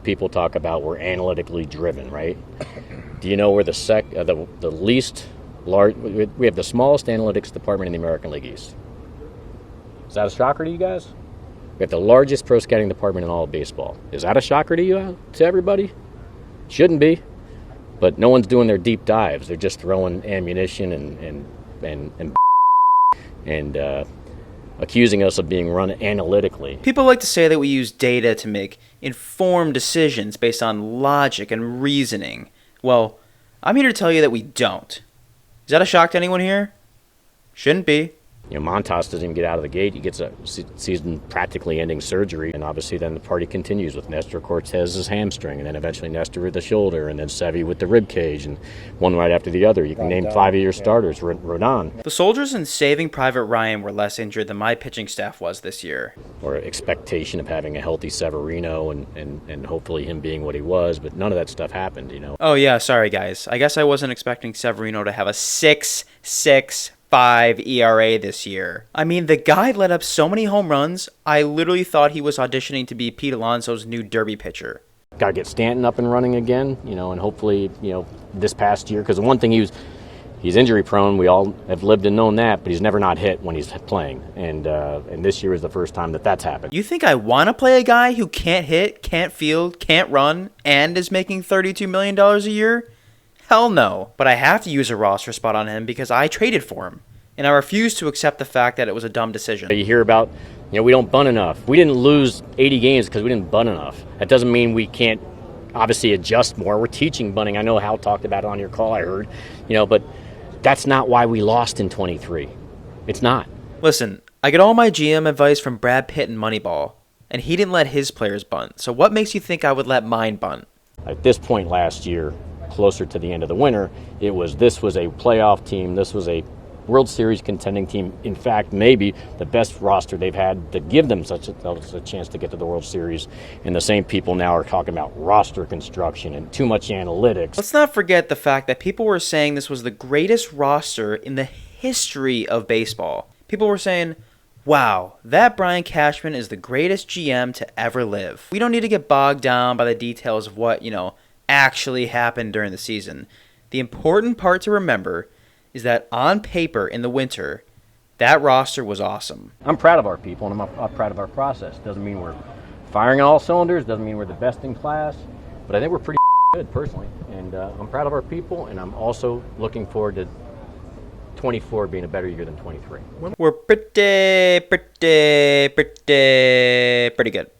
people talk about we're analytically driven, right? Do you know we're the least large? We have the smallest analytics department in the American League East. Is that a shocker to you guys? We have the largest pro scouting department in all of baseball. Is that a shocker to you, to everybody? Shouldn't be, but no one's doing their deep dives. They're just throwing ammunition and accusing us of being run analytically. People like to say that we use data to make informed decisions based on logic and reasoning. Well, I'm here to tell you that we don't. Is that a shock to anyone here? Shouldn't be. You know, Montas doesn't even get out of the gate. He gets a season practically ending surgery, and obviously then the party continues with Nestor Cortez's hamstring, and then eventually Nestor with the shoulder, and then Sevy with the rib cage, and one right after the other. You can name 5 of your starters. Rodon. The soldiers in Saving Private Ryan were less injured than my pitching staff was this year. Or expectation of having a healthy Severino and hopefully him being what he was, but none of that stuff happened, you know. Oh yeah, sorry guys. I guess I wasn't expecting Severino to have a 6.65 ERA this year. I mean, the guy let up so many home runs, I literally thought he was auditioning to be Pete Alonso's new derby pitcher. Got to get Stanton up and running again, you know, and hopefully, you know, this past year, because the one thing he's injury prone. We all have lived and known that, but he's never not hit when he's playing, and this year is the first time that's happened. You think I want to play a guy who can't hit, can't field, can't run, and is making $32 million a year? Hell no. But I have to use a roster spot on him because I traded for him. And I refuse to accept the fact that it was a dumb decision. You hear about, you know, we don't bunt enough. We didn't lose 80 games because we didn't bunt enough. That doesn't mean we can't obviously adjust more. We're teaching bunting. I know Hal talked about it on your call, I heard. You know, but that's not why we lost in 23. It's not. Listen, I get all my GM advice from Brad Pitt and Moneyball, and he didn't let his players bunt. So what makes you think I would let mine bunt? At this point last year, closer to the end of the winter, this was a playoff team. This was a World Series contending team. In fact, maybe the best roster they've had to give them such a chance to get to the World Series. And the same people now are talking about roster construction and too much analytics. Let's not forget the fact that people were saying this was the greatest roster in the history of baseball. People were saying, wow, that Brian Cashman is the greatest GM to ever live. We don't need to get bogged down by the details of what, actually happened during the season. The important part to remember is that on paper in the winter, that roster was awesome. I'm proud of our people, and I'm proud of our process. Doesn't mean we're firing on all cylinders, doesn't mean we're the best in class, but I think we're pretty good personally. And I'm proud of our people, and I'm also looking forward to 24 being a better year than 23. We're pretty good.